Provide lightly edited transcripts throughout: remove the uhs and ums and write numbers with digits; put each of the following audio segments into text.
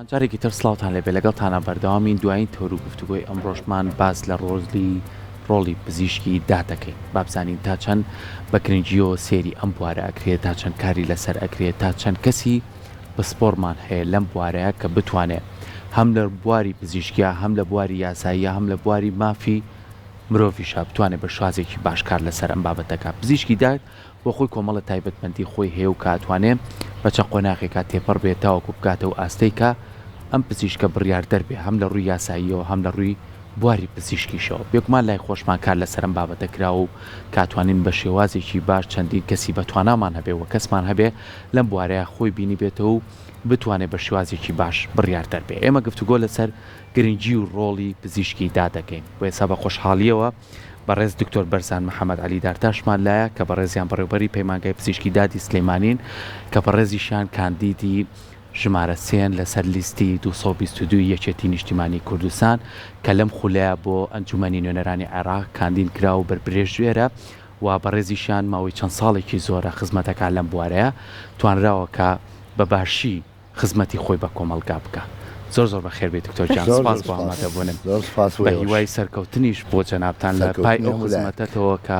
جارێکی تر سڵاوتان لێبێ لەگەڵتانە بەردەوامین دوایین تۆر و گفتوگۆی ئەمڕۆژمان باز لە ڕۆڵی پزیشکی دادەکەین بابزانین تا چەند بە گرنگیەوە سێری ئەم بوارە ئەکرێت تا چەند کاری لەسەر ئەکرێت تا چەند کەسی بەسپۆرمان هەیە لەم بوارەیە کە بتوانێت هەم لە بواری پزیشکیە هەم لە بواری یاساییە هەم لە بواری مافی مرۆڤیشە بتوانێت بە شوازێکی باشکار لەسەر ئەم بابەتەکە پزیشکی داد بۆ خۆی کۆمەڵە تایبەتمەندی خۆی هەیە و کاتوانێت بە چەند قۆناغێکا تێپەڕ بێتەوەکو بکاتە و ئاستەیکە ئەم پزیشکە بڕیار دەربێ هەم لە ڕووی یاساییەوە هەم لە ڕووی بواری پزیشکیشەوە بێکمان لای خۆشمان کار لەسەرم بابەتە کراوە و کاتوانین بە شێوازێکی باش چەندین کەسی بەتوانامان هەبێ و کەسمان هەبێ لەم بوارەیە خۆی بینی بێتەوە و بتوانێت بە شێوازێکی باش بڕیار دەربێ ئێمە گفتوگۆ لەسەر گرنگی و ڕۆڵی پزیشکی دادەکەین بۆ ئێستا بە خۆشحاڵیەوە بەڕێز دکتۆر بەرزان محەممەد علی دارتاشمان لایە کە بەڕێزیان بەڕێوبەری پەیمانگای پزیشکی دادی سلەیمانین کە بەڕێزیشان کاندیدی ژمارە سێن لەسەر لیستی 222 یەکێتی نیشتیمانی کوردستان کە لەم خولەیە بۆ ئەنجومەنی نوێنەرانی عێراق کاندین کرا و بەربرێژوێرە و بەڕێزیشان ماوەی چەند ساڵێکی زۆرە خزمەتەکان لەم بوارەیە توانراوە کە بە باشی خزمەتی خۆی بە کۆمەلگا بکە زۆر زۆر بەخێر بێت دکتۆر جان سپاس بۆ ئامادەبوونم بە هیوای سەرکەوتنیش بۆ جەنابتان لە پای ئەو خزمەتەتەوە کە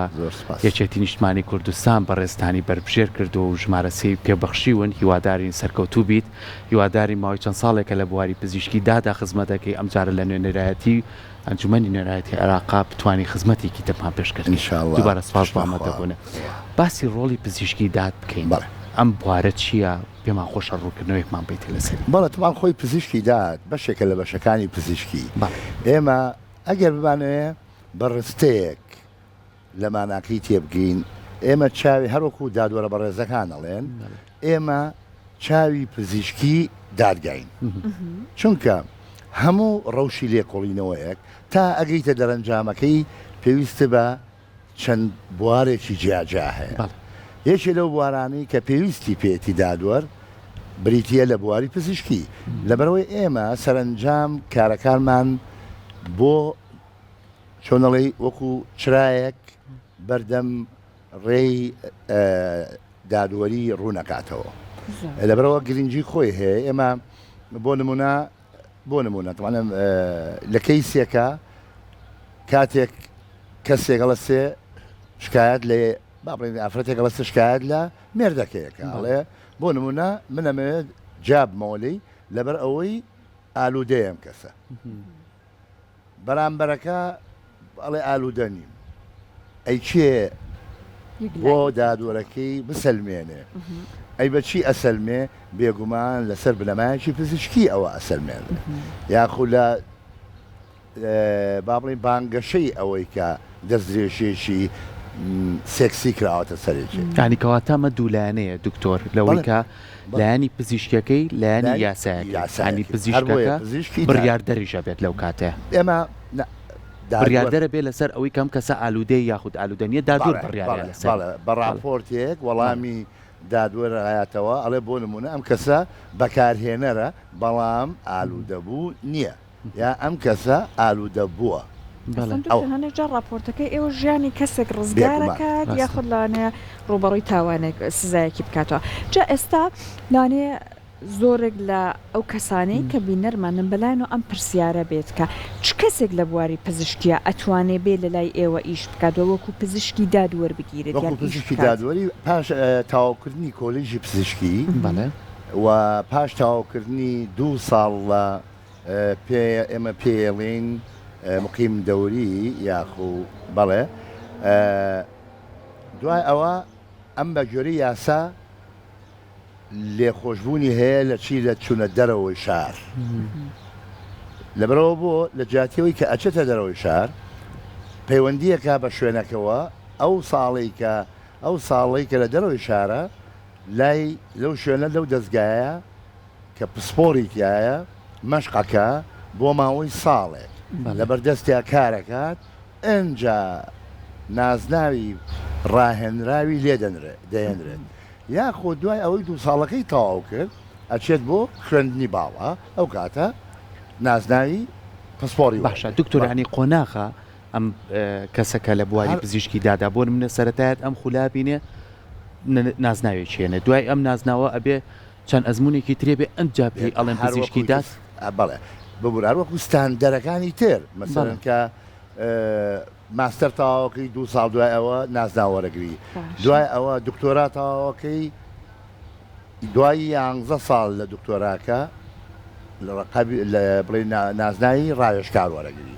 یەکێتی نیشتیمانی کوردستان بەڕێستانی بەربژێر کرد و ژمارەسی پێبەخشیون هیوادارین سەرکەوتوو بیت هیواداری ماوەی چەند ساڵێکە لە بواری پزیشکی دادا خزمەتەکەی ئەمجارە لە نوێنەرایەتی ئەنجومەنی نوێنەرایەتی عێراق بتوانی خزمەتێکی تەپان پێشکەش دووبارە سپاس بۆ ئامادەبوونە باسی ڕۆڵی پزیشکی داد بکەین ئەم بوارە چییە پێمان خۆشە ڕووکردنەوەیەکمان بیت لەسەر بەڵێ توان خۆی پزیشکی داد بەشێکە لە بەشەکانی پزیشکی ئێمە ئەگەر بمانەیە بەڕستەیەک لە ماناکەی تێبگەین ئێمە چاوی هەروەکو دادوەرە بەڕێزەکان ئەڵێن ئێمە چاوی پزیشکی دادگاین چونکە هەموو ڕەوشی لێکۆڵینەوەیەک تا ئەگەیتە دەرەنجامەکەی پێویستە بە چەند بوارێکی جیاجا هەیە یەکێ لەو بوارانەی کە پێویستی پێێتی دادوەر بریتە لە بواری پزیشکی لەبەرەوەی ئێمە سەرنجام کارەکانمان بۆ چۆنەڵی وەکو چرایەک بەردەم ڕێی دادوەری ڕوونەکاتەوە لەبەرەوە گرنگی خۆی هەیە ئێمە بۆ نمونە توانم لە کەیسێکە کاتێک کەسێکەڵە سێ شکایەت لێ باڵێن ئافرەتێکە لە شکایەت لە مێردەکەیەکە ئەڵێ بۆ نمونە منەمەوێت جاب مۆلی لەبەر ئەوەی ئالوودەیەم کەسە بەرامبەرەکە ئەڵێ ئالوودە نیم ئەی چێ بۆ دادوەرەکەی بسەلمێنێ ئەی بەچی ئەسەلمێ بێگومان لەسەر بنەمایەکی پزیشکی ئەوە ئەسەلمێن یاخو لە با بڵێن بانگەشەی ئەوەی کە دەستدرێژێکی سێکسی کراوەتە سەرێکی ینی کەواتامە دوولایەنەیە دکتۆر لەوەی کە لایەنی پزیشکەکەی لایەنی یاسایەکانی پزیشکەکە بڕیاردەریژە بێت لەو کاتێ ئێمە بڕیاردەرە بێت لەسەر ئەوەی کەم کەسە ئالوودەی یاخود ئالوودەنیە دادوور بڕیارە لەسەر بە ڕاپۆرتێک وەڵامی دادوەرە هاتەوە ئەڵێ بۆ نمونە ئەم کەسە بەکارهێنەرە بەڵام ئالوودەبوو نییە یا ئەم کەسە ئالوودە بووە هەنێکجار راپۆرتەکەی ئێوە ژیانی کەسێک ڕزگارەکات یاخود لانەیە ڕوبەڕووی تاوانێک سزایەکی بکاتەوە جا ئێستا لانێ زۆرێک لە ئەو کەسانەی کە بینەرمانن بەلایەنەوە ئەم پرسیارە بێت کە چ کەسێک لە بواری پزیشکیە ئەتوانێ بێ لە لای ئێوە ئیش بکاتەوە وەکو پزیشکی دادوەربگیرێت پزیشکی دادوەری پاش تاواکردنی کۆلیژی پزیشکی و پاش تاواکردنی 2 ساڵ لە ئێمە پێڵین مقیم دەوری یاخو بەڵێ دوای ئەوە ئەم بە گوێرەی یاسا لێخۆشببوونی هەیە لە چی لە چوونە دەرەوەی شار لەبەرەوە بۆ لە جاتیەوەی کە ئەچێتە دەرەوەی شار پەیوەندیەکە بە شوێنەکەەوە ئەو ساڵی کە لە دەرەوەی شارە لای لەو شوێنە لەو دەستگایە کە پسپۆریتیایە مەشقەکە بۆ ماوەی ساڵێک لەبەردەستیا کارەکات ئەنجا نازناوی ڕاهێنراوی لێ دەهێنرێت یاخۆ دوای ئەوەی 2 ساڵەکەی تەواو کرد ئەچێت بۆ خوێندنی باوە ئەو کاتە نازناوی پسپۆری باشە دکتۆرانی قۆناغا ئەم کەسەکە لە بواری پزیشکی دادا بۆ منە سەرەتایەت ئەم خولابینێ نازناوی چێنە دوای ئەم نازناوە ئەبێ چەند ئەزمونێکی ترێبێ ئەمجا پێی ئەڵێن پزیشکی دات بەڵێ ببوورار وەکو ستاندەرەکانی تر مەسەرن کە ماستەر تاواکەی 2 ساڵ دوای ئەوە نازناوەرەگری دوای ئەوە دکتۆرا تاواکەی دوای 11 ساڵ لە دکتۆراکە لە بڵێ نازنایی ڕایشکار وەرەگری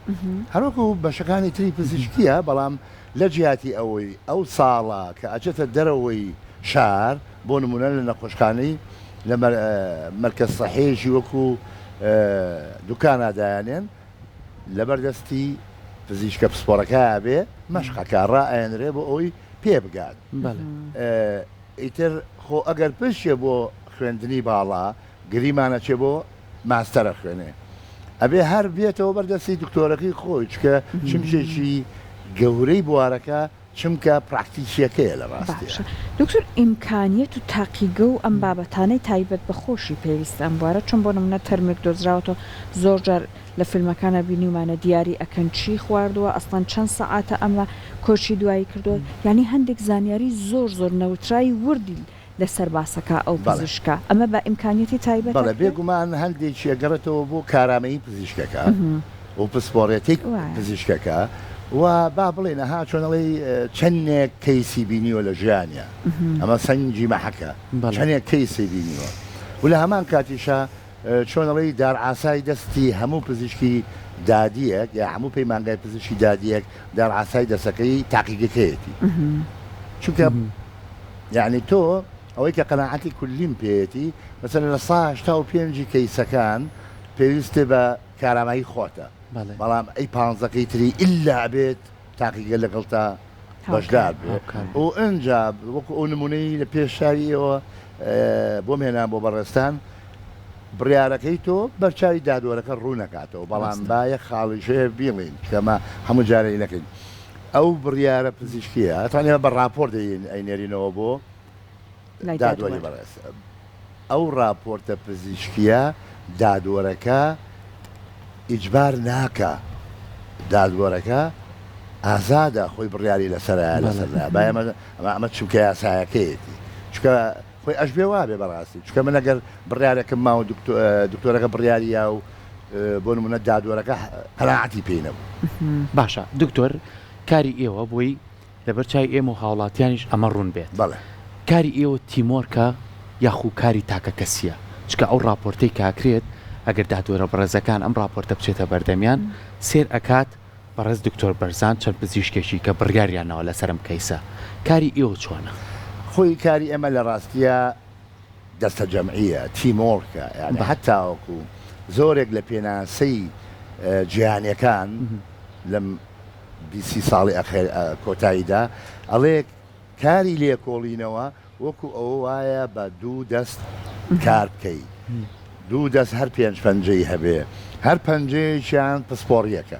هەروەکو بەشەکانی تری پزیشکیە بەڵام لە جیاتی ئەوەی ئەو ساڵە کە ئەچێتە دەرەوەی شار بۆ نمونە لە نەخۆشخانەی لە مەرکەز سەحێژی وەکو دوکانادایانێن لەبەردەستی پزیشکە پسپۆرەکە بێ مەشقەکە ڕائێنرێ بۆ ئەوی پێ بگات ئیتر خۆ ئەگەر پشتێ بۆ خوێندنی باڵا گریمانە چێ بۆ ماستەرە خوێنێ ئەبێ هەر بێتەوە بەردەستی دکتۆرەکەی خۆی چکە چمشێکی گەورەی بوارەکە چمکە پراکتیکیەکەیە لە ڕاستی دکتۆر ئیمکانیەت و تاقیگە و ئەم بابەتانەی تایبەت بە خۆشی پێویستە ئەم بوارە چۆن بۆ نمونە تەرمێک دۆزراوەوە زۆر جار لە فیلمەکانە بینیمانە دیاری ئەکەن چی خواردووە ئەسڵان چەند سەعاتە ئەمە کۆچی دوایی کردووە ینی هەندێک زانیاری زۆر نەوترایی وردی لەسەر باسەکە ئەو پزیشکە ئەمە بە ئیمکانیەتی تایبەت بەڵێ بێگومان هەندێکی ئەگەڕێتەوە بۆ کارامەیی پزیشکەکە و پسپۆڕێتی پزیشکەکە و با بڵێ نەها چۆنەڵی چەندێک کەیسی بینیوە لە ژیانە ئەمە سەنجی مەحەکە چەندێک کەیسی بینیوە و لە هەمان کاتیشە چۆنەڵی دارعاسای دەستی هەموو پزیشکی دادیەک یا هەموو پەیمانگای پزیشکی دادیەک دارعاسای دەسەکەی تاقیگەکەیەتی چونکە یعنی تۆ ئەوەی کە قەناعەتی کولیم پێێتی مەسەلەن لە 185 کەیسەکان پێویستێ بە کارامایی خۆتە بەڵام ئەی 15 تری ئللا بێت تاقیگە لەگەڵ تا بەشدار بێ و ئەنجا وەکو ئەو نمونەی لە پێشاویەوە بۆم هێنان بۆ بەڕێستان بڕیارەکەی تۆ بەرچاوی دادوەرەکە ڕوو نەکاتەوە بەڵام باە خاڵیشەیە بیڵین کەمە هەموو جارەی نەکەین ئەو بڕیارە پزیشکیە ئەتوانێت بە راپۆرت ئەینێرینەوە بۆ دادوەری بەڕێز ئەو راپۆرتە پزیشکیە دادوەرەکە ئیجبار ناکە دادوەرەکە ئازادە خۆی بڕیاری لەسەرە ئەمە چووکە یاسایەکەیەتی چکە خۆی ئەش بێ وابێ بەڕاستی چکە من ئەگەر بڕیارەکەم ما و دکتۆرەکە بڕیاریە و بۆ نمونە دادوەرەکە قەناعەتی پێی نەبوو باشە دکتۆر کاری ئێوە بۆی لەبەر چای ئێمە و هاوڵاتیانیش ئەمە ڕوون بێت بەڵێ کاری ئێوە تیمۆرکە یاخو کاری تاکە کەسیە چکە ئەو راپۆرتەی کاکرێت ئەگەر دادوەرە بەڕێزەکان ئەم راپۆرتە بچێتە بەردەمیان سێر ئەکات بەڕێز دکتۆر بەرزان چەند پزیشکێکی کە بڕیاریانەوە لەسەرم کەیسە کاری ئێوە چۆنە خۆی کاری ئێمە لە ڕاستیە دەستە جەمعیە تیمۆرکە یعنی هەتاوەکو زۆرێک لە پێناسەی جیهانیەکان لەم 20 ساڵی کۆتاییدا ئەڵێ کاری لێکۆڵینەوە وەکو ئەوە وایە بە 2 دەست کار بکەی 2 دەست هەر 5 پەنجەی هەبێ هەر پەنجەیەکیان پسپۆڕیەکە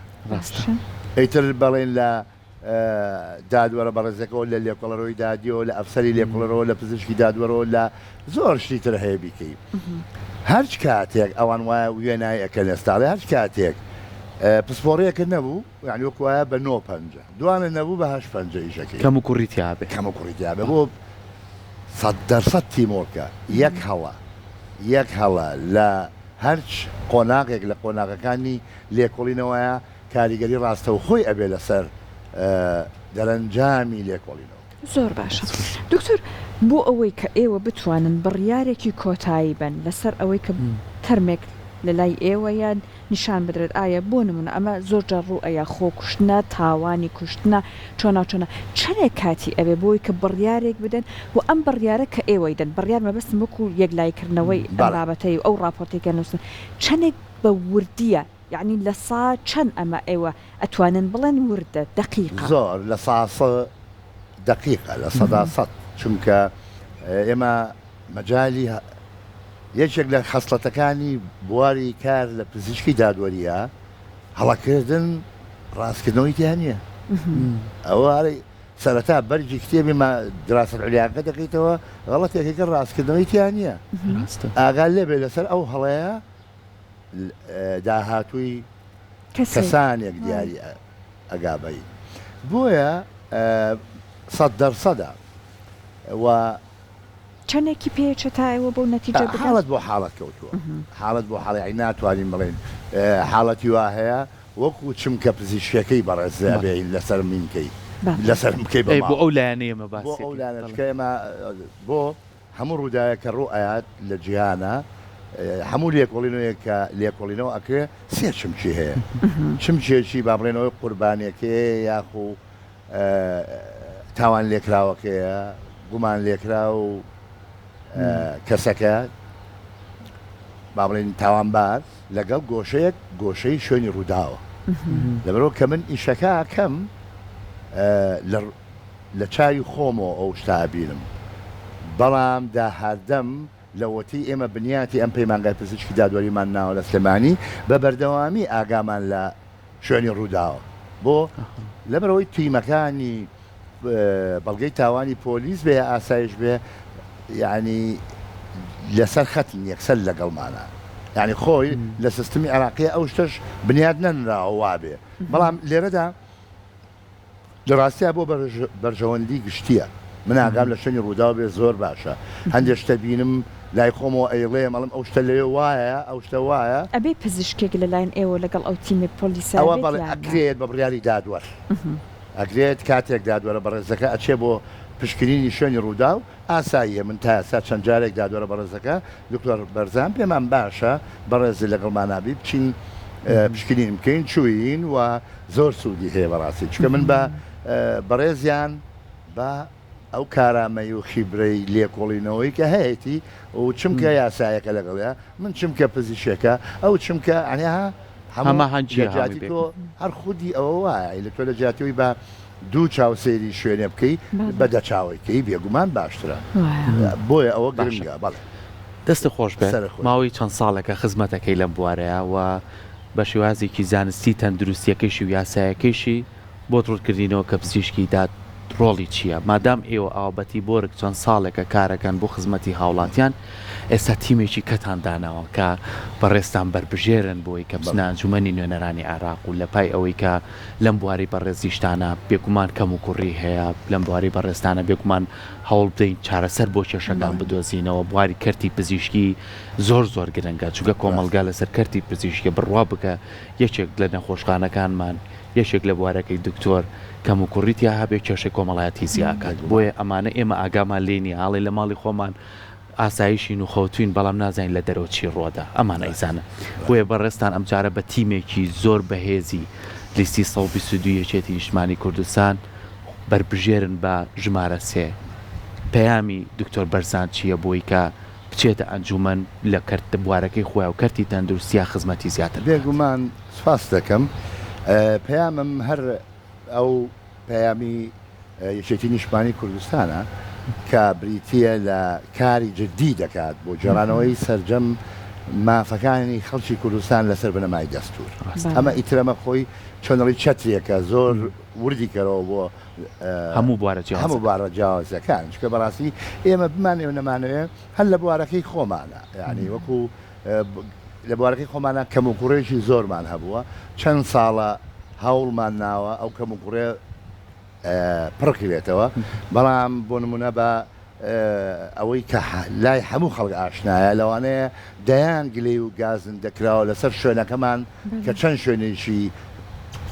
ئەیتر بەڵێن لە دادوەرە بەڕێزەکەەوە لە لێکۆڵەرەوەی دادیەوە لە ئەفسەری لێکۆڵەرەوە لە پزیشکی دادوەرەوە لە زۆر شتی تر هەیە بیکەی هەرچ کاتێک ئەوان وایە وێنای ئەەکەن ئێستاڵێ هەرچ کاتێک پسپۆڕیەکە نەبوو یعنی وەک وایە بە 9 پەنجە دوانە نەبوو بە 8 پەنجەیشەکەی کەم و کوڕیتیابێ کەم و کوڕیتیابێ بۆ 100% تیمۆرکە یەک هەڵە لە هەرچ قۆناغێک لە قۆناغەکانی لێکۆڵینەوەیە کاریگەری ڕاستە و خۆی ئەبێ لەسەر دەرەنجامی لێکۆڵینەوە زۆر باشە دکتۆر بۆ ئەوەی کە ئێوە بتوانن بڕیارێکی کۆتایی بن لەسەر ئەوەی کە تەرمێک لە لای ئێوە یان نیشان بدرێت ئایا بۆ نمونە ئەمە زۆر جار ڕوو ئەیە خۆ کوشتنە تاوانی کوشتنە چۆنا چەندێک کاتی ئەوێ بۆی کە بڕیارێک بدەن و ئەم بڕیارە کە ئێوەی دەن بڕیار مەبەستم وەکو یەکلایکردنەوەی بابەتەی ئەو راپۆرتێکە نووسن چەندێک بە وردیە یعنی لە سا چەند ئەمە ئێوە ئەتوانن بڵێن وردە دقیقە زۆر لە ساسە دقیقە لە 100 چونکە ئێمە مەجای یەکێک لە خەسڵەتەکانی بواری کار لە پزیشکی دادوەریە هەڵەکردن ڕاستکردنەوەی تیانە ئەوە سەرەتا بەرجی کتێبی دراست علیاقە دەکەیتەوە غەڵەتێکەکە ڕاستکردنەوەی تیانە ئاگال لێبێ لەسەر ئەو هەڵەیە داهاتووی کەسانێک دیاری ئەگابەی بۆیە 100% و چەندێکی پێچێتایەوە بۆ نەتیجە حاڵت بۆ حاڵەت کەوتووە حاڵت بۆ حاڵی ناتوانین بڵێن حاڵەتی وا هەیە وەکو چمکە پزیشکەکەی بەڕێزابێ لەسەر مینکەی لەسەر بکەی بۆ ئەو لایەنەیەمە بۆ ئەو لایەنەکەمە بۆ هەموو ڕووداوە کە ڕوئایات لە جیهانە هەموو لێکۆڵینەوەیە کە لێکۆڵینەوە ئەکرێ سێ چمچی هەیە چمچێکی با بڵێنەوەی قوربانیەکەی یاخو تاوان لێکراوەکەیە گومان لێکرا و کەسەکە با بڵێن تاوانبار لەگەڵ گۆشەیەک گۆشەی شوێنی ڕووداوە لەبەرەوە کە من ئیشەکە کەم لە چاوی خۆمەوە ئەو شتابینم بەڵام داهاردەم لەوەتی ئێمە بنیاتی ئەم پەیمانگای پزیشکی دادوەریمان ناوە لە سلێمانی بە بەردەوامی ئاگامان لە شوێنی ڕووداوە بۆ لەبەرەوەی تیمەکانی بەڵگەی تاوانی پۆلیس بێ ئاسایش بێ یعنی لەسەر خەتین یەکسەر لەگەڵمانە یعنی خۆی لە سیستمی عێراقی ئەو شتەش بنیاد نەنراوە بێ بەڵام لێرەدا لە ڕاستیا بۆ بەرژەوەندی گشتیە من ئاگام لە شوێنی ڕوودا بێ زۆر باشە هەندێک شتە بینم لای خۆمەوە ئەیڵێ مەڵم ئەو شتە لێ وایە ئەو شتە وایە ئەبێ پزیشکێک لەلایەن ئێوە لەگەڵ ئەو تیمی پۆلیسە ئەوە بەڵێ ئەکرێت بە بڕیاری دادوەر ئەگرێت کاتێک دادوەرە بەڕێزەکە ئەچێ بۆ پشکنینی شوێنی ڕوودا و ئاساییە من تا ئێستا چەند جارێک دادوەرە بەڕێزەکە دکتۆر بەرزان پێمان باشە بەڕێزی لەگەڵمانابی بچین پشکنین بکەین چوین و زۆر سوودی هەیە بەڕاستی چکە من بە بەڕێزیان بە ئەو کارامەی و خیبرەی لێکۆڵینەوەی کە هەیەی و چمکە یاسایەکە لەگەڵەیە من چمکە پزیشەکە ئەو چمکە ئەنیها هەمە هەنجی تۆ هەر خودی ئەوە وایە لە تۆ لە جاتیەوەی بە دوو چاوسێری شوێنێ بکەی بەدە چاوەکەی بێگومان باشترە بۆیە ئەوە گرنگە بەڵێ دەستی خۆش بێت ماوەی چەند ساڵێکە خزمەتەکەی لەم بوارەیە و بە شێوازێکی زانستی تەندروستیەکەیشی و یاسایەکەیشی بۆ دڕوتکردینەوە کە پزیشکی داد ڕۆڵی چییە مادام ئێوە ئاوبەتی بۆرگ چەند ساڵێکە کارەکەن بۆ خزمەتی هاوڵاتیان ئێستا تیمێکی کەتاندانەوە کە بەڕێستان بربژێرن بۆی کە بچنە ئەنجومەنی نوێنەرانی عێراق و لە پای ئەوەی کە لەم بواری بەڕێزیشتانە بێگومان کەم و کوڕی هەیە لەم بواری بەڕێستانە بێگومان هەوڵ بدەین چارەسەر بۆ کێشەکان بدۆزینەوە بواری کەرتی پزیشکی زۆر گرنگە چووکە کۆمەلگا لەسەر کەرتی پزیشکی بڕوا بکە یەکێک لە نەخۆشخانەکانمان یەکێک لە بوارەکەی دکتۆر کەم و کوڕیتیا هەبێ کێشەی کۆمەڵایەتی زیاکات بۆیە ئەمانە ئێمە ئاگامان لێنی هاڵی لە ماڵی خۆمان ئاسایشین و خەوتوین بەڵام نازانین لە دەرەوە چی ڕۆدا ئەمان ئەیزانە بۆیە بەڕێستان ئەم جارە بە تیمێکی زۆر بەهێزی لیستی 122 یەکێتی نیشتمانی کوردستان بربژێرن بە ژمارە 3 پەیامی دکتۆر بەرزان چییە بۆی کە بچێتە ئەنجومەن لە کەرت بوارەکەی خۆیان و کەرتی تەندروستیا خزمەتی زیاتر بێگومان سپاس دەکەم پەیامم هەر ئەو پەیامی یەکێتی نیشتمانی کوردستانە کە بریتە لە کاری جدی دەکات بۆ جێڕانەوەی سەرجەم مافەکانی خەڵکی کوردستان لەسەر بنەمای دەستور ئەمە ئیترەمە خۆی چۆنەڵی چەترێکە زۆر وردی کەرەوە بۆ هەموو بوارە جیاوازەکان چکە بەڕاستی ئێمە بمانێ نەمانوێ هەر لە بوارەکەی خۆمانە یعنی وەکو لە بوارەکەی خۆمانە کەم و کوڕێکی زۆرمان هەبووە چەند ساڵە هەوڵمان ناوە ئەو کەم و کوڕێ پڕکرێتەوە بەڵام بۆ نمونە بە ئەوەی کە لای هەموو خەڵک ئاشنایە لەوانەیە دەیان گلەی و گازن دەکراوە لەسەر شوێنەکەمان کە چەند شوێنێکی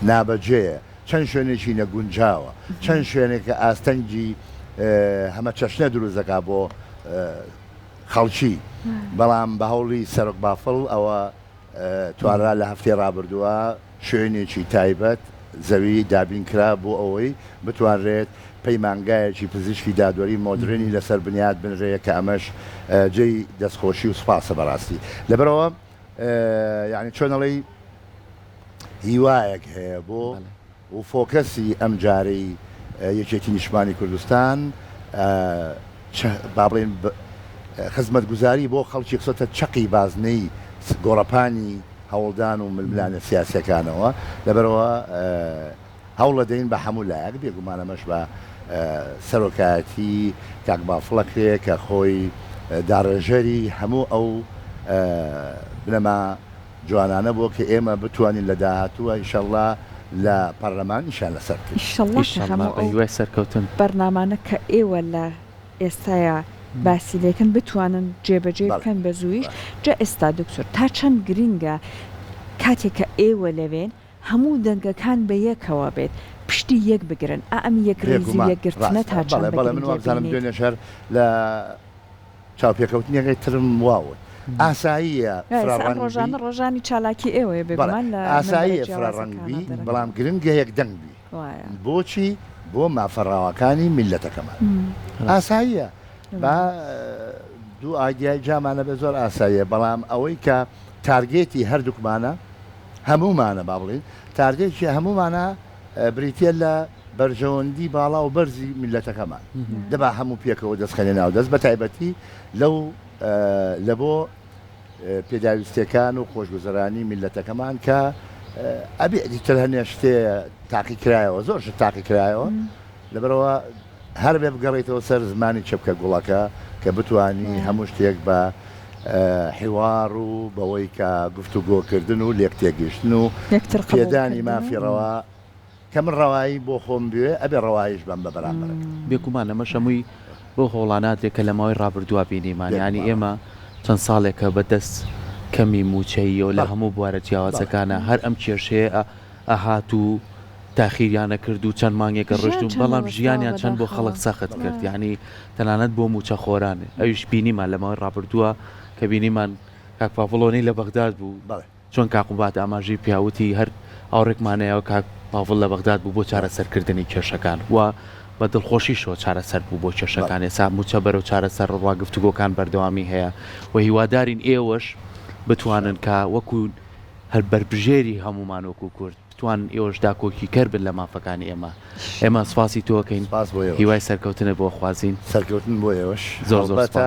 نابەجێە چەند شوێنێکی نەگونجاوە چەند شوێنێک کە ئاستەنگی هەمە چەشنە دروستەکە بۆ خەڵکی بەڵام بە هەوڵی سەرک بافڵ ئەوە توانرا لە هەفتەی ڕابردووە شوێنێکی تایبەت زەوی دابینکرا بۆ ئەوەی بتوانرێت پەیمانگایەکی پزیشکی دادوەری مۆدرنی لەسەر بنیاد بنرێت کە ئەمەش جێی دەستخۆشی و سوپاسە بەڕاستی لەبەرەوە یعنی چۆنەڵی هیوایەک هەیە بۆ و فۆکەسی ئەم جارەی یەکێتی نیشتمانی کوردستان با بڵێن خزمەت گوزاری بۆ خەڵکی قسەتە چەقی بازنەی گۆڕەپانی هەوڵدان و ململانە سیاسەکانەوە لەبەرەوە هەوڵە دەین بە هەموو لایەک بێگومانەمەش بە سەرۆکایەتی کاک بافڵەکرێ کە خۆی داڕێژەری هەموو ئەو بنەما جوانانە بۆ کە ئێمە بتوانین لە داهاتووە ئینشەڵڵا لە پەرلەمان نیشان لەسەر سەرکەوتن بەرنامانە کە ئێوە لە ئێستاە باسی لێکن بتوانن جێبەجێ بکەن بە زوویش جا ئێستا دکتۆر تا چەند گرینگە کاتێک کە ئێوە لەوێن هەموو دەنگەکان بە یەکەوە بێت پشتی یەک بگرن ئەم یەکریزی یەکگرتنە تا چەند من وابزانم دوێنێ شەر لە چاوپێکەوتنیەکەی ترم واوت ئاساییە ڕۆژانە ڕۆژانی چالاکی ئێوەیە بێمان لە ئاساییە فراڕەنگبی بەڵام گرنگە یەک دەنگبی بۆچی بۆ مافەڕاوەکانی میلەتەکەمان ئاساییە با دوو ئاگیای جامانە بە زۆر ئاساییە بەڵام ئەوەی کە تارگێتی هەردووکمانە هەمومانە با بڵین تارگێکی هەمومانە بریتە لە بەرژەوەندی باڵا و بەرزی میلەتەکەمان دەبا هەموو پێکەوە دەستخەنێ ناو دەست بە تایبەتی لەو لە بۆ پێداویستەکان و خۆشگوزەرانی میلەتەکەمان کە ئەبێ دیتر هەنێ شتێ تاقی کرایەوە زۆر تاقی کرایەوە لەبەرەوە هەر بێ بگەڕێتەوە سەر زمانی چەپکە گوڵەکە کە بتوانی هەموو شتێک بە حیوار و بەوەی کە گفتوگۆکردن و لێک تێگەشتن و پێدانی مافیڕەوە کە من ڕەوایی بۆ خۆم بوێ ئەبێ ڕەوایش بەم بە بەرامبەر بێگومان ئەمە شەمووی بۆ هۆڵاناتێک کە لە ماوەی ڕابردووە بینیمان ینی ئێمە چەند ساڵێکە بەدەست کەمی موچەیە و لە هەموو بوارە جیاوازەکانە هەر ئەم کێشەیە ئەهات و تاخیریانە کرد و چەند مانگێکە ڕۆشتون بەڵام ژیانیان چەند بۆ خەڵک سەخت کرد یعنی تەنانەت بۆ موچە خۆرانێ ئەویش بینیمان لە ماوەی ڕابردووە کە بینیمان کاک پاڤڵۆنی لە بەغداد بوو چۆن کاقوبات ئاماژی پیاوتی هەر ئاوڕێکمانەیە و کاک پاڤڵ لە بەغداد بوو بۆ چارەسەرکردنی کێشەکان و بە دڵخۆشیشەوە چارەسەر بوو بۆ کێشەکان ێسا موچە بەرەو چارەسەر ڕوا گفتوگۆکان بەردەوامی هەیە و هیوادارین ئێوەش بتوانن کە وەکو هەر بربژێری هەمومان وەکو کورد بتوان ئێوەش داکۆکی کرد بن لە مافەکانی ئێمە سپاسی تۆکەین هیوای سەرکەوتنە بۆ خوازین سەرکەوتن بۆ ئێوەش زۆر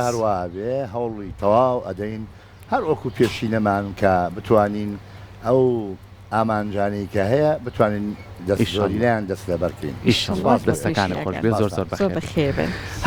هەروە بێ هەوڵی تەواو ئەدەین هەر وەکو پێشینەمان کە بتوانین ئەو ئامانجانی کە هەیە بتوانین دەستیان دەست لەبەرکەین ئیشەڵڵا دەستەکانە خۆش بێ زۆر بەخێر بن.